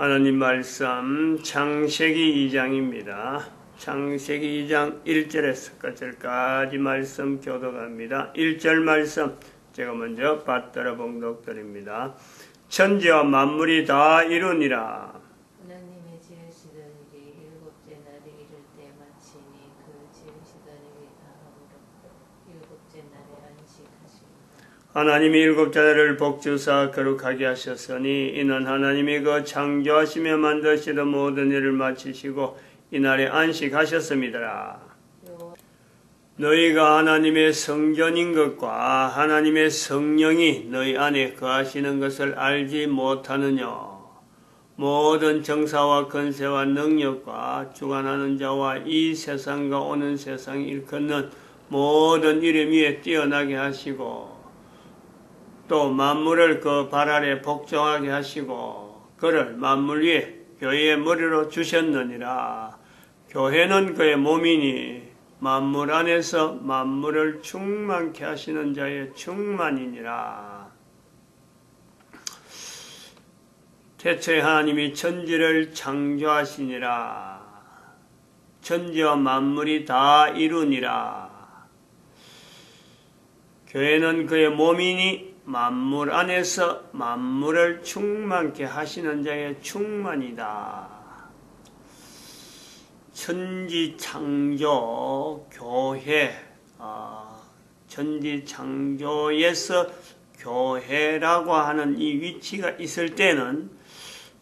하나님 말씀 창세기 2장입니다. 창세기 2장 1절에서 끝절까지 말씀 교독합니다. 1절 말씀 제가 먼저 받들어 봉독드립니다. 천지와 만물이 다 이루니라. 하나님의 지으시던 일이 일곱째 날에 이를 때 마치니 그 지으시던 일이 다함으로 일곱째 날에 안식하시니라. 하나님이 일곱째 날을 복주사 거룩하게 하셨으니 이는 하나님이 그 창조하시며 만드시던 모든 일을 마치시고 이날에 안식하셨습니다. 너희가 하나님의 성전인 것과 하나님의 성령이 너희 안에 거하시는 것을 알지 못하느냐. 모든 정사와 권세와 능력과 주관하는 자와 이 세상과 오는 세상을 일컫는 모든 이름 위에 뛰어나게 하시고 또 만물을 그 발 아래 복종하게 하시고 그를 만물 위에 교회의 머리로 주셨느니라. 교회는 그의 몸이니 만물 안에서 만물을 충만케 하시는 자의 충만이니라. 태초에 하나님이 천지를 창조하시니라. 천지와 만물이 다 이루니라. 교회는 그의 몸이니 만물 안에서 만물을 충만케 하시는 자의 충만이다. 천지창조 교회, 천지창조에서 교회라고 하는 이 위치가 있을 때는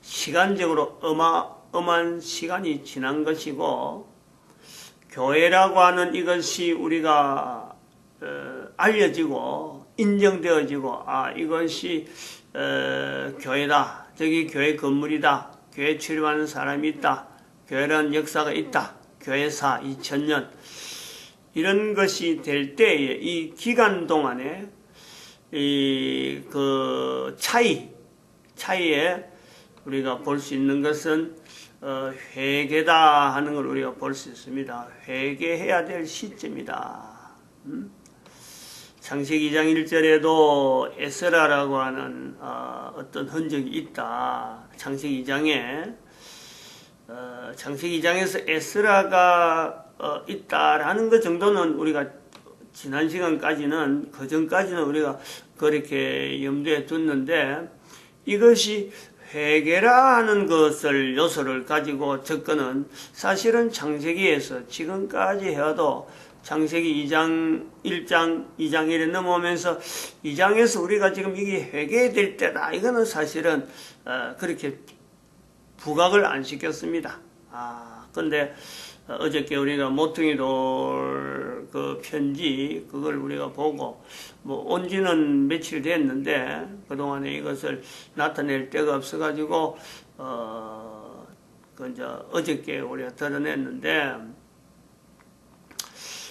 시간적으로 어마어마한 시간이 지난 것이고 교회라고 하는 이것이 우리가 알려지고 인정되어지고 이것이 교회다. 저기 교회 건물이다. 교회 출입하는 사람이 있다. 교회라는 역사가 있다. 교회사 2000년 이런 것이 될 때에 이 기간 동안에 그 차이에 우리가 볼 수 있는 것은 회개다 하는 걸 우리가 볼 수 있습니다. 회개해야 될 시점이다. 창세기 2장 1절에도 에스라라고 하는 어떤 흔적이 있다. 창세기 2장에서 에스라가 있다라는 것 정도는 우리가 지난 시간까지는 그 전까지는 우리가 그렇게 염두에 뒀는데 이것이 회개라 하는 것을 요소를 가지고 접근은 사실은 창세기에서 지금까지 해도 창세기 2장, 1장, 2장 1에 넘어오면서 2장에서 우리가 지금 이게 회개될 때다. 이거는 사실은 그렇게 부각을 안 시켰습니다. 근데 어저께 우리가 모퉁이 돌 그 편지 그걸 우리가 보고 온 지는 며칠 됐는데 그동안에 이것을 나타낼 데가 없어가지고 그 이제 어저께 우리가 드러냈는데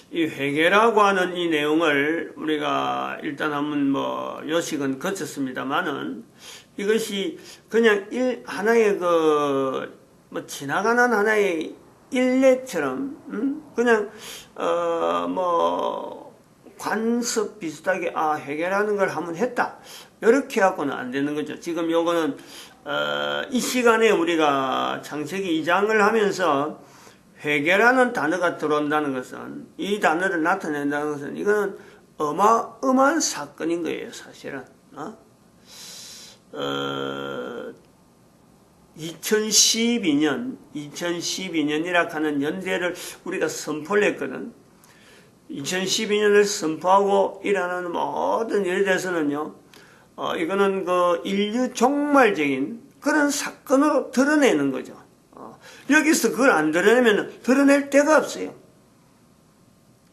이 회개라고 하는 이 내용을 우리가 일단 한번 요식은 거쳤습니다만은 이것이 그냥 하나의 지나가는 하나의 일례처럼, 그냥, 관습 비슷하게, 회개라는 걸 한번 했다. 이렇게 갖고는 안 되는 거죠. 지금 요거는, 이 시간에 우리가 창세기 2장을 하면서 회개라는 단어가 들어온다는 것은, 이 단어를 나타낸다는 것은, 이거는 어마어마한 사건인 거예요, 사실은. 2012년이라 하는 연대를 우리가 선포를 했거든. 2012년을 선포하고 일어나는 모든 일에 대해서는요, 이거는 그 인류 종말적인 그런 사건으로 드러내는 거죠. 여기서 그걸 안 드러내면 드러낼 데가 없어요.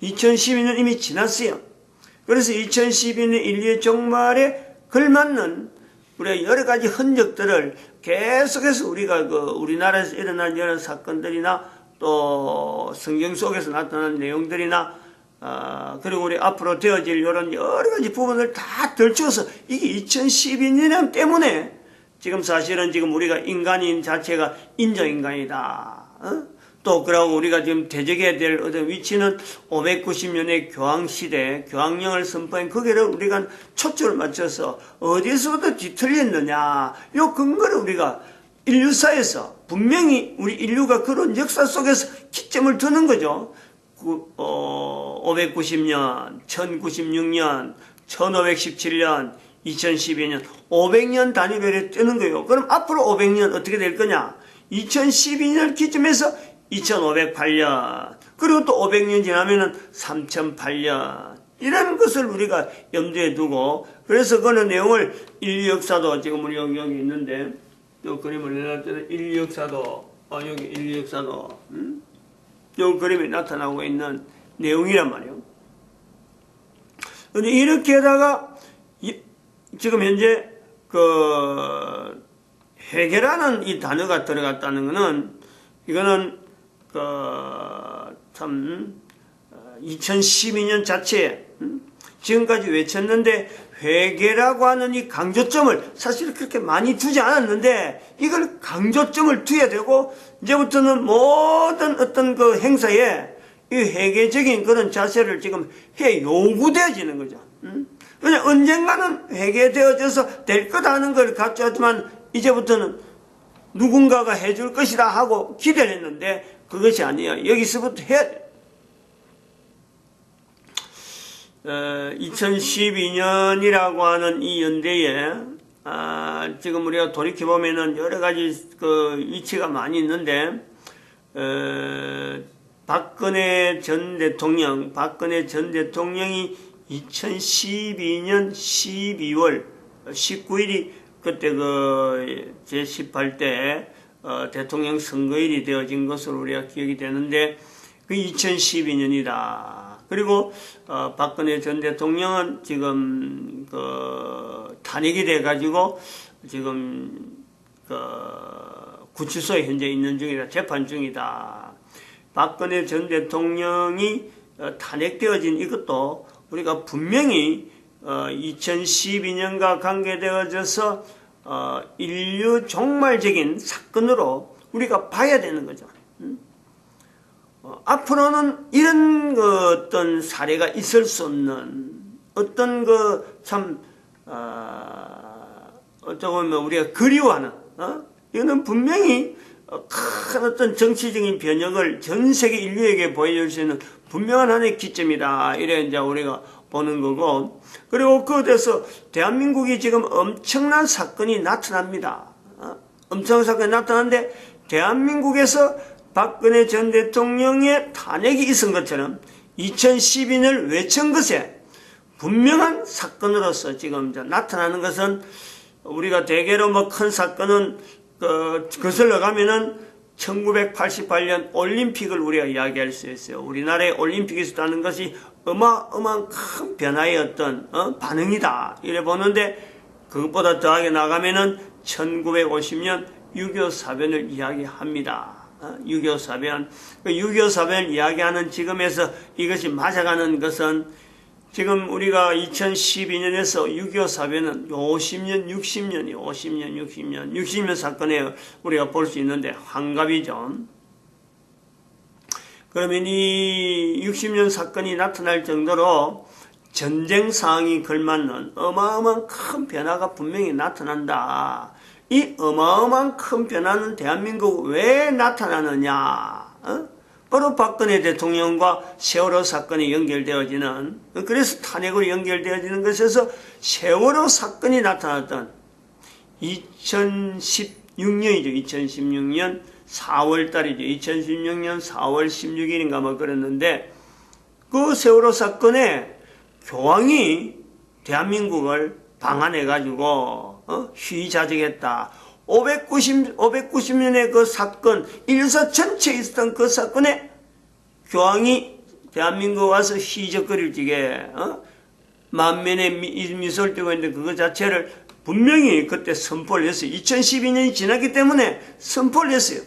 2012년 이미 지났어요. 그래서 2012년 인류의 종말에 걸맞는 우리가 여러 가지 흔적들을 계속해서 우리가 우리나라에서 일어난 여러 사건들이나 또 성경 속에서 나타난 내용들이나 그리고 우리 앞으로 되어질 이런 여러 가지 부분을 다 들추어서 이게 2012년 때문에 지금 사실은 지금 우리가 인간인 자체가 인정인간이다. 또 그러고 우리가 지금 대적해야 될 어떤 위치는 590년의 교황시대, 교황령을 선포한 거기를 우리가 초점을 맞춰서 어디서부터 뒤틀렸느냐, 요 근거를 우리가 인류사에서 분명히 우리 인류가 그런 역사 속에서 기점을 두는 거죠. 590년, 1096년, 1517년, 2012년, 500년 단위로 이렇게 뜨는 거예요. 그럼 앞으로 500년 어떻게 될 거냐? 2012년 기점에서 2508년, 그리고 또 500년 지나면은 3008년, 이런 것을 우리가 염두에 두고, 그래서 그런 내용을 인류 역사도 지금 우리 여기 있는데, 요 그림을 내놨더니 인류 역사도, 여기 인류 역사도, 요 그림에 나타나고 있는 내용이란 말이에요. 근데 이렇게다가, 지금 현재, 회계라는 이 단어가 들어갔다는 거는, 이거는, 2012년 자체에, 지금까지 외쳤는데, 회계라고 하는 이 강조점을 사실 그렇게 많이 두지 않았는데, 이걸 강조점을 두어야 되고, 이제부터는 모든 어떤 그 행사에 이 회계적인 그런 자세를 지금 요구되어지는 거죠. 그냥 언젠가는 회계되어져서 될 거다 하는 걸 갖춰왔지만, 이제부터는 누군가가 해줄 것이다 하고 기대를 했는데, 그것이 아니에요. 여기서부터 해야 돼. 2012년이라고 하는 이 연대에, 지금 우리가 돌이켜보면은 여러 가지 그 위치가 많이 있는데, 박근혜 전 대통령이 2012년 12월 19일이 그때 그 제18대 대통령 선거일이 되어진 것으로 우리가 기억이 되는데, 그 2012년이다. 그리고 박근혜 전 대통령은 지금 탄핵이 돼 가지고 지금 구치소에 현재 있는 중이다. 재판 중이다. 박근혜 전 대통령이 탄핵되어진 이것도 우리가 분명히 2012년과 관계되어져서 인류 종말적인 사건으로 우리가 봐야 되는 거죠. 앞으로는 이런 어떤 사례가 있을 수 없는 어떤 어쩌고 보면 우리가 그리워하는, 이거는 분명히 큰 어떤 정치적인 변혁을 전 세계 인류에게 보여줄 수 있는 분명한 하나의 기점이다. 이래 이제 우리가 보는 거고, 그리고 그것에서 대한민국이 지금 엄청난 사건이 나타납니다. 엄청난 사건이 나타나는데, 대한민국에서 박근혜 전 대통령의 탄핵이 있은 것처럼 2012년을 외친 것에 분명한 사건으로서 지금 이제 나타나는 것은, 우리가 대개로 뭐 큰 사건은 거슬러 가면은 1988년 올림픽을 우리가 이야기할 수 있어요. 우리나라에 올림픽이 있었다는 것이 어마어마한 큰 변화의 어떤 반응이다 이래 보는데, 그것보다 더하게 나가면은 1950년 6.25 사변을 이야기합니다. 6.25 사변. 6.25 사변을 이야기하는 지금에서 이것이 맞아가는 것은, 지금 우리가 2012년에서 6.25 사변은 50년, 60년이 60년 사건에 우리가 볼 수 있는데 환갑이죠. 그러면 이 60년 사건이 나타날 정도로 전쟁 상황이 걸맞는 어마어마한 큰 변화가 분명히 나타난다. 이 어마어마한 큰 변화는 대한민국 왜 나타나느냐? 바로 박근혜 대통령과 세월호 사건이 연결되어지는, 그래서 탄핵으로 연결되어지는 것에서 세월호 사건이 나타났던 2016년이죠. 2016년 4월 달이죠. 2016년 4월 16일인가 뭐 그랬는데, 그 세월호 사건에 교황이 대한민국을 방한해가지고 휘자적했다. 590년의 그 사건, 인류사 전체에 있었던 그 사건에 교황이 대한민국 와서 휘적거릴 적에 만면의 미소를 띄고 있는데, 그거 자체를 분명히 그때 선포를 했어요. 2012년이 지났기 때문에 선포를 했어요.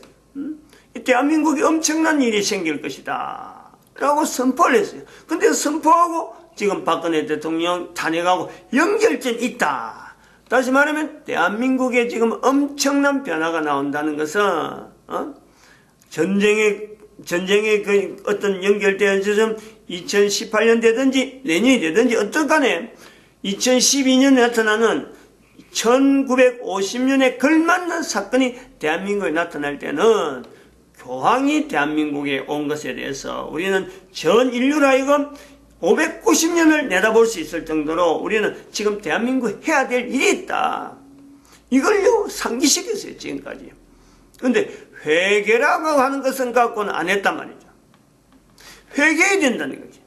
대한민국이 엄청난 일이 생길 것이다 라고 선포를 했어요. 근데 선포하고 지금 박근혜 대통령 탄핵하고 연결점이 있다. 다시 말하면 대한민국에 지금 엄청난 변화가 나온다는 것은 전쟁의 그 어떤 연결되어서 2018년 되든지 내년이 되든지 어떤 간에 2012년에 나타나는 1950년에 걸맞는 사건이 대한민국에 나타날 때는 교황이 대한민국에 온 것에 대해서 우리는 전 인류로 하여금 590년을 내다볼 수 있을 정도로 우리는 지금 대한민국 해야 될 일이 있다. 이걸요 상기시켰어요 지금까지. 그런데 회개라고 하는 것은 갖고는 안 했단 말이죠. 회개해야 된다는 거지.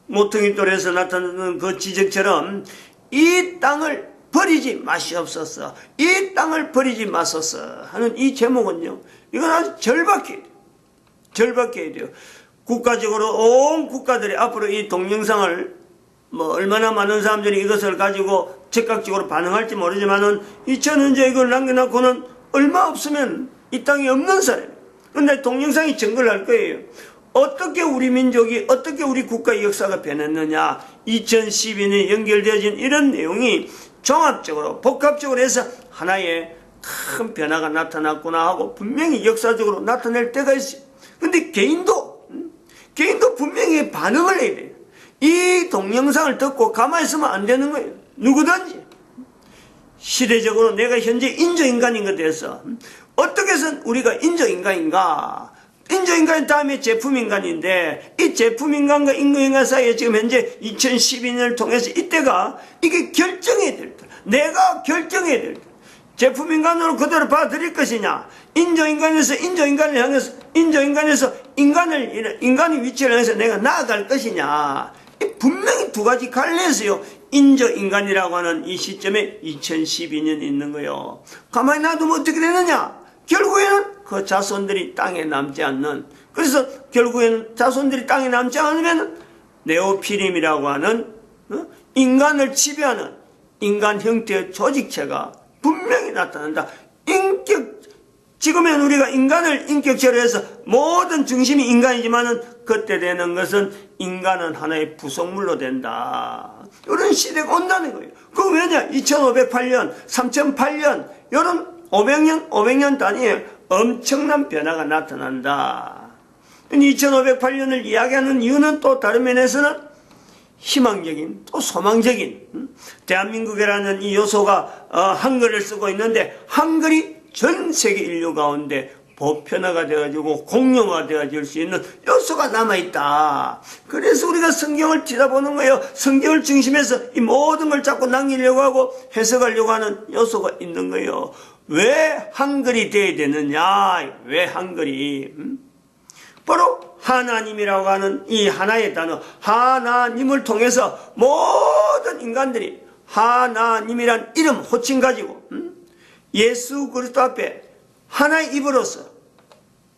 모퉁이 돌에서 나타나는 그 지적처럼 이 땅을 버리지 마시옵소서, 이 땅을 버리지 마소서 하는 이 제목은요, 이건 아주 절박해야 돼요. 절박해야 돼요. 국가적으로 온 국가들이 앞으로 이 동영상을 얼마나 많은 사람들이 이것을 가지고 즉각적으로 반응할지 모르지만은 저는 이제 이걸 남겨놓고는 얼마 없으면 이 땅에 없는 사람. 그런데 동영상이 증거를 할 거예요. 어떻게 우리 민족이, 어떻게 우리 국가의 역사가 변했느냐. 2012년에 연결되어진 이런 내용이 종합적으로, 복합적으로 해서 하나의 큰 변화가 나타났구나 하고 분명히 역사적으로 나타낼 때가 있어요. 근데 개인도 분명히 반응을 해야 돼요. 이 동영상을 듣고 가만히 있으면 안 되는 거예요. 누구든지. 시대적으로 내가 현재 인조인간인 것에 대해서 어떻게 해서 우리가 인조인간인가? 인조인간 다음에 제품인간인데 이 제품인간과 인간인간 사이에 지금 현재 2012년을 통해서 이때가 이게 결정해야 될 때. 내가 결정해야 될 때. 제품인간으로 그대로 받아들일 것이냐, 인조인간에서 인조인간을 향해서, 인조인간에서 인간의 위치를 향해서 내가 나아갈 것이냐. 분명히 두 가지 갈래에서요, 인조인간이라고 하는 이 시점에 2012년이 있는 거예요. 가만히 놔두면 어떻게 되느냐? 결국에는 그 자손들이 땅에 남지 않는, 그래서 결국에는 자손들이 땅에 남지 않으면 네오피림이라고 하는 인간을 지배하는 인간 형태의 조직체가 분명히 나타난다. 지금은 우리가 인간을 인격체로 해서 모든 중심이 인간이지만은 그때 되는 것은 인간은 하나의 부속물로 된다. 이런 시대가 온다는 거예요. 그 왜냐? 2508년, 3008년, 이런 500년 단위에 엄청난 변화가 나타난다. 2508년을 이야기하는 이유는 또 다른 면에서는 희망적인, 또 소망적인, 대한민국이라는 이 요소가 한글을 쓰고 있는데 한글이 전 세계 인류 가운데 보편화가 되어지고 공용화되어질 수 있는 요소가 남아있다. 그래서 우리가 성경을 뒤다보는 거예요. 성경을 중심해서 이 모든 걸 자꾸 남기려고 하고 해석하려고 하는 요소가 있는 거예요. 왜 한글이 돼야 되느냐? 왜 한글이? 바로 하나님이라고 하는 이 하나의 단어, 하나님을 통해서 모든 인간들이 하나님이란 이름, 호칭 가지고 예수 그리스도 앞에 하나의 입으로서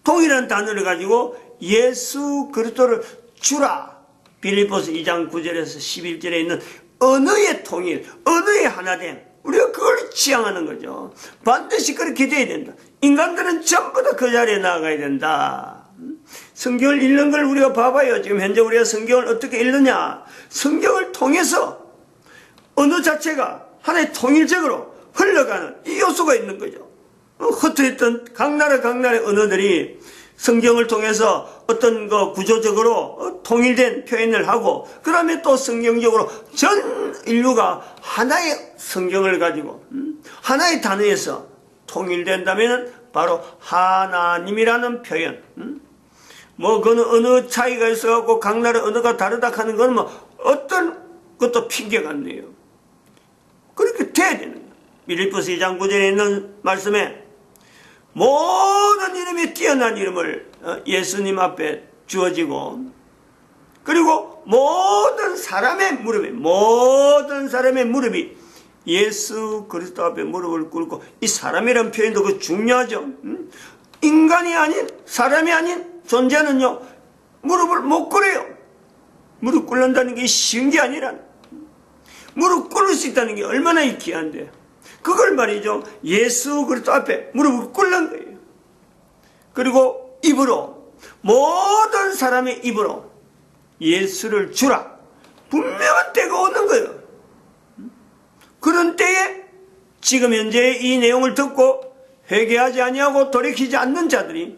동일한 단어를 가지고 예수 그리스도를 주라. 빌립보서 2장 9절에서 11절에 있는 언어의 통일, 언어의 하나됨, 우리가 그걸 지향하는 거죠. 반드시 그렇게 돼야 된다. 인간들은 전부 다 그 자리에 나아가야 된다. 성경을 읽는 걸 우리가 봐봐요. 지금 현재 우리가 성경을 어떻게 읽느냐. 성경을 통해서 언어 자체가 하나의 통일적으로 흘러가는 이 요소가 있는 거죠. 흩어있던 각 나라의 언어들이 성경을 통해서 어떤 구조적으로 통일된 표현을 하고, 그 다음에 또 성경적으로 전 인류가 하나의 성경을 가지고 하나의 단어에서 통일된다면 바로 하나님이라는 표현. 그는 언어 차이가 있어갖고 각 나라 언어가 다르다 하는 건 어떤 것도 핑계 같네요. 그렇게 돼야 되는 거예요. 빌립보서 2장 9절에 있는 말씀에 모든 이름이 뛰어난 이름을 예수님 앞에 주어지고, 그리고 모든 사람의 무릎이 예수 그리스도 앞에 무릎을 꿇고, 이 사람이라는 표현도 그 중요하죠. 인간이 아닌, 사람이 아닌 존재는요, 무릎을 못 꿇어요. 무릎 꿇는다는 게 쉬운 게 아니라, 무릎 꿇을 수 있다는 게 얼마나 귀한데, 그걸 말이죠. 예수 그리스도 앞에 무릎을 꿇는 거예요. 그리고 입으로, 모든 사람의 입으로 예수를 주라. 분명한 때가 오는 거예요. 그런 때에 지금 현재 이 내용을 듣고 회개하지 아니하고 돌이키지 않는 자들이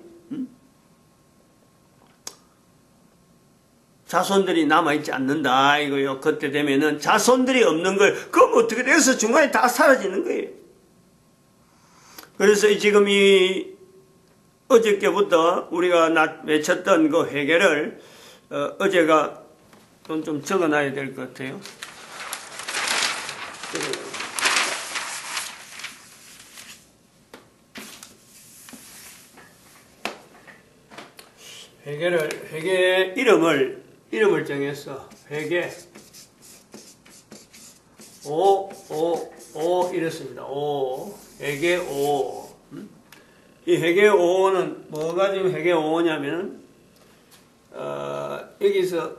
자손들이 남아있지 않는다 이거요. 그때 되면은 자손들이 없는 걸 그럼 어떻게 돼서 중간에 다 사라지는 거예요. 그래서 지금 이 어저께부터 우리가 외쳤던 그 회개를 어제가 좀 적어놔야 될 것 같아요. 회개 이름을 정했어. 회개. 이랬습니다. 회개 5. 이 회개 5는 뭐가 지금 회개 5냐면은, 여기서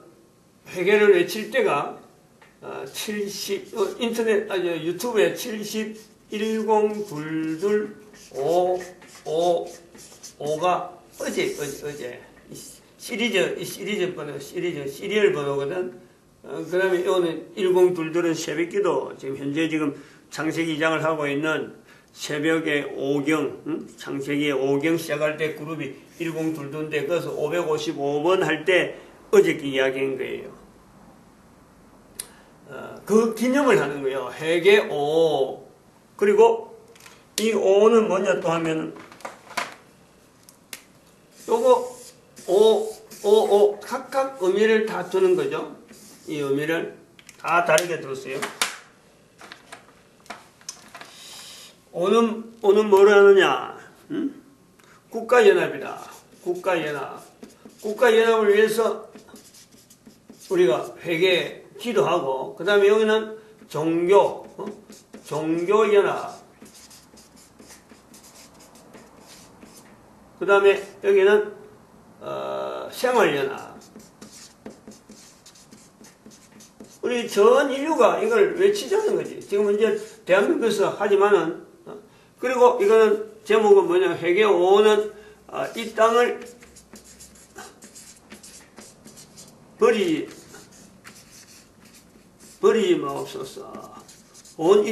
회개를 외칠 때가, 유튜브에 7010225가 어제. 시리얼 번호거든. 그 다음에 이거는 102들은 새벽기도, 지금 창세기 2장을 하고 있는 새벽에 5경, 창세기에 5경 시작할 때 그룹이 102인데, 그래서 555번 할 때 어저께 이야기한 거예요. 그 기념을 하는 거예요. 회개 5. 그리고 이 5는 뭐냐 또 하면은, 요거 5 각각 의미를 다 두는 거죠. 이 의미를 다 다르게 뒀어요. 5는 뭐를 하느냐? 국가연합이다. 국가연합을 위해서 우리가 회개 기도하고, 그 다음에 여기는 종교연합. 그 다음에 여기는 생활연합. 우리 전 인류가 이걸 외치자는 거지. 지금 이제 대한민국에서 하지만은, 그리고 이거는 제목은 뭐냐, 회개 5는 이 땅을 버리지 마옵소서. 온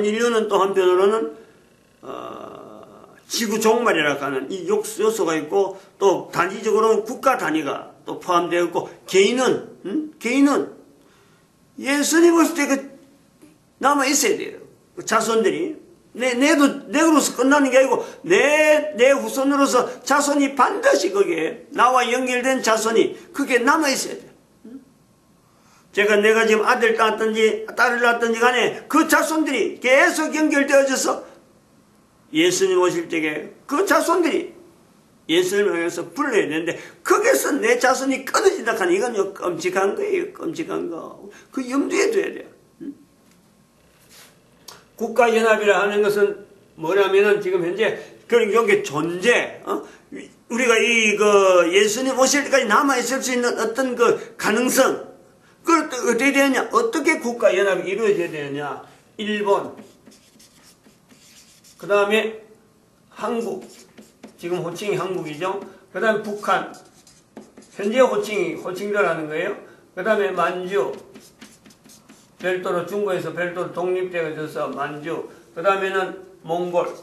인류는 또 한편으로는 지구 종말이라고 하는 이 요소가 있고, 또 단기적으로는 국가 단위가 또 포함되어 있고, 개인은 예수님 오실 때 남아 있어야 돼요. 자손들이. 내로서 끝나는 게 아니고, 내 후손으로서 자손이 반드시 거기에, 나와 연결된 자손이 그게 남아 있어야 돼요. 내가 지금 아들 낳았든지, 딸을 낳았든지 간에 그 자손들이 계속 연결되어져서 예수님 오실 때에 그 자손들이 예수님을 향해서 불러야 되는데, 거기서 내 자손이 끊어진다 하니 이건 끔찍한 거예요. 끔찍한 거. 그 염두에 둬야 돼요. 국가연합이라 하는 것은 뭐냐면은 지금 현재 여기 존재, 우리가 예수님 오실 때까지 남아있을 수 있는 어떤 그 가능성, 그걸 어떻게 되느냐? 어떻게 국가연합이 이루어져야 되느냐? 일본, 그 다음에 한국, 지금 호칭이 한국이죠. 그 다음에 북한, 현재 호칭들 하는 거예요. 그 다음에 만주, 별도로 중국에서 별도로 독립되어져서 만주, 그 다음에는 몽골,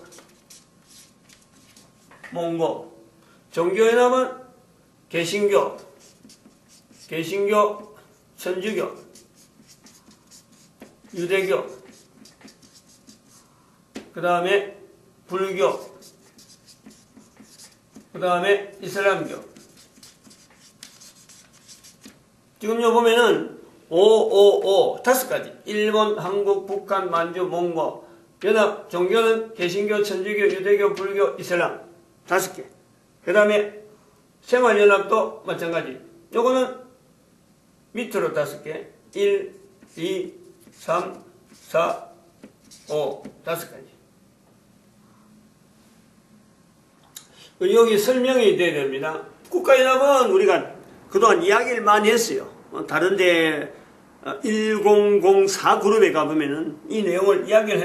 종교연합은 개신교, 천주교, 유대교, 그 다음에 불교, 그 다음에 이슬람교. 지금요 보면은 5 다섯 가지. 일본, 한국, 북한, 만주, 몽고. 연합 종교는 개신교, 천주교, 유대교, 불교, 이슬람. 5개. 그 다음에 생활연합도 마찬가지. 요거는 밑으로 5개. 1, 2, 3, 4, 5. 5가지. 여기 설명이 돼야 됩니다. 국가연합은 우리가 그동안 이야기를 많이 했어요. 다른데 1004 그룹에 가보면은 이 내용을 이야기를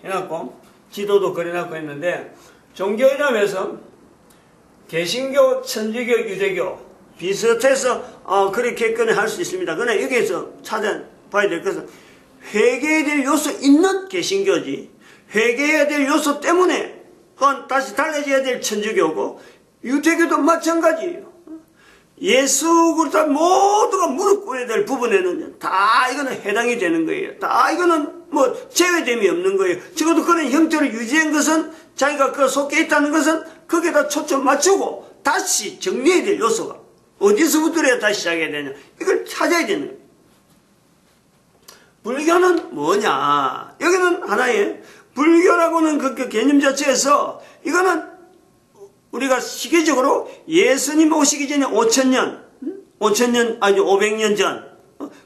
해놨고, 지도도 그려놨고 했는데, 종교연합에서 개신교, 천주교, 유대교 비슷해서 그렇게 할 수 있습니다. 그러나 여기에서 찾아봐야 될 것은 회개해야 될 요소 있는 개신교지, 회개해야 될 요소 때문에 다시 달라져야 될 천주교고, 유대교도 마찬가지예요. 예수가 모두가 무릎 꿇어야 될 부분에는 다 이거는 해당이 되는 거예요. 다 이거는 뭐 제외됨이 없는 거예요. 적어도 그런 형태를 유지한 것은 자기가 그 속에 있다는 것은 거기에다 초점 맞추고 다시 정리해야 될 요소가 어디서부터 해야 다시 시작해야 되냐, 이걸 찾아야 되는 거예요. 불교는 뭐냐, 여기는 하나의 불교라고는 그 개념 자체에서 이거는 우리가 시계적으로 예수님 오시기 전에 5,000년 아주 500년 전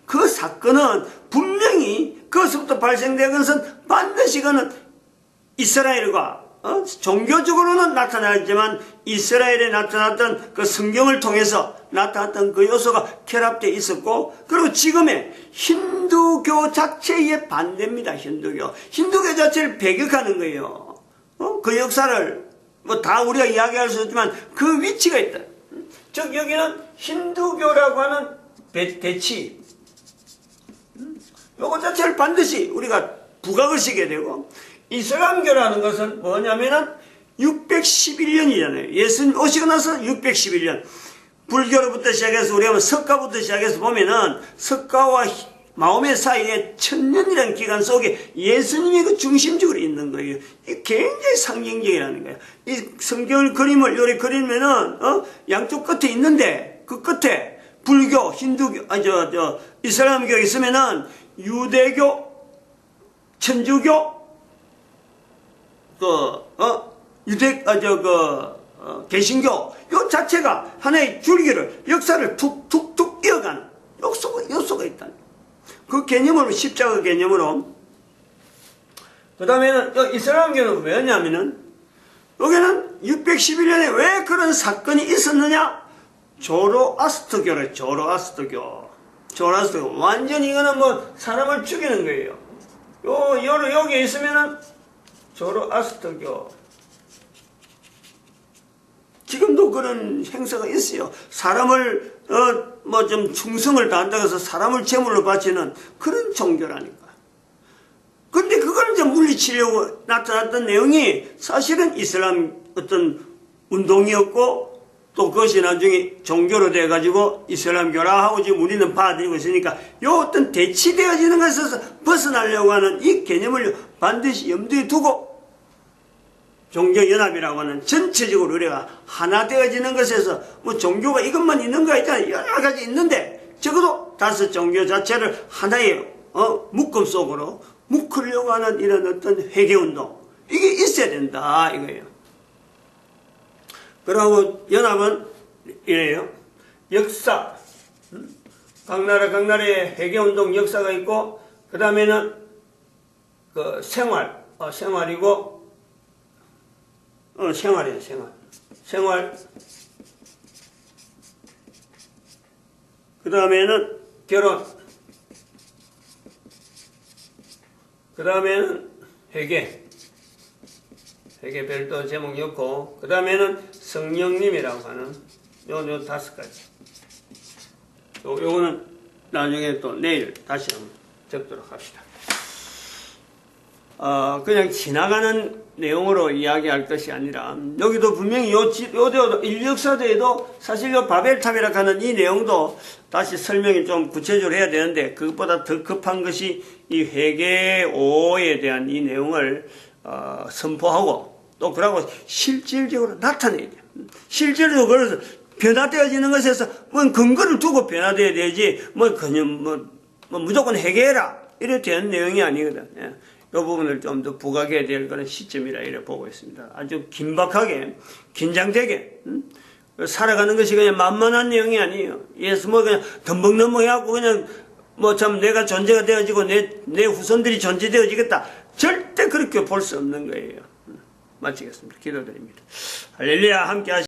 그 사건은 분명히 그것부터 발생된 것은 반드시 그는 이스라엘과 종교적으로는 나타나지만 이스라엘에 나타났던 그 성경을 통해서 나타났던 그 요소가 결합되어 있었고, 그리고 지금의 힌두교 자체의 반대입니다. 힌두교 자체를 배격하는 거예요. 그 역사를 뭐 다 우리가 이야기할 수 없지만 그 위치가 있다. 즉 여기는 힌두교라고 하는 대치, 요거 자체를 반드시 우리가 부각을 시켜야 되고, 이슬람교라는 것은 뭐냐면은 611년이잖아요. 예수님 오시고 나서 611년. 불교로부터 시작해서 우리가 석가부터 시작해서 보면은 석가와 마호메 사이에 1000년이라는 기간 속에 예수님이 그 중심적으로 있는 거예요. 이 굉장히 상징적이라는 거예요. 이 성경을 그림을 요리 그리면은 양쪽 끝에 있는데 그 끝에 불교, 힌두교, 이슬람교 있으면은 유대교, 천주교, 개신교, 요 자체가 하나의 줄기를, 역사를 툭툭툭 이어가는 요소가 있다. 그 개념으로, 십자가 개념으로. 그 다음에는, 이슬람교는 왜냐면은, 여기는 611년에 왜 그런 사건이 있었느냐? 조로아스터교래, 조로아스터교. 완전히 이거는 뭐, 사람을 죽이는 거예요. 여기에 있으면은, 조로아스터교. 지금도 그런 행사가 있어요. 사람을 좀 충성을 다한다고 해서 사람을 제물로 바치는 그런 종교라니까. 근데 그걸 이제 물리치려고 나타났던 내용이 사실은 이슬람 어떤 운동이었고, 또 그것이 나중에 종교로 돼가지고 이슬람교라 하고 지금 우리는 받아들이고 있으니까 요 어떤 대치되어지는 것에서 벗어나려고 하는 이 개념을 반드시 염두에 두고, 종교연합이라고 하는 전체적으로 우리가 하나 되어지는 것에서 뭐 종교가 이것만 있는 거 아니잖아요. 여러 가지 있는데 적어도 5 종교 자체를 하나의 묶음 속으로 묶으려고 하는 이런 어떤 회개운동, 이게 있어야 된다 이거예요. 그러고 연합은 이래요. 역사, 각 나라의 회개운동 역사가 있고, 그 다음에는 그 생활이고, 생활이에요, 생활. 그 다음에는 결혼. 그 다음에는 회개 별도 제목이 없고, 그 다음에는 성령님이라고 하는 요 5가지. 요거는 나중에 또 내일 다시 한번 적도록 합시다. 그냥 지나가는 내용으로 이야기할 것이 아니라, 여기도 분명히 인류 역사대에도 사실 요 바벨탑이라고 하는 이 내용도 다시 설명이 좀 구체적으로 해야 되는데, 그것보다 더 급한 것이 이 회개오에 대한 이 내용을 선포하고, 또 그러고 실질적으로 나타내야 돼요. 실질적으로 그래서 변화되어지는 것에서 뭐 근거를 두고 변화되어야 되지, 그냥 무조건 회개해라 이래 되는 내용이 아니거든. 이 부분을 좀 더 부각해야 될 그런 시점이라 이래 보고 있습니다. 아주 긴박하게, 긴장되게 살아가는 것이 그냥 만만한 내용이 아니에요. 예수 그냥 덤벙덤벙 해갖고 그냥 참 내가 존재가 되어지고 내 후손들이 존재되어지겠다, 절대 그렇게 볼 수 없는 거예요. 마치겠습니다. 기도드립니다. 할렐루야. 함께 하시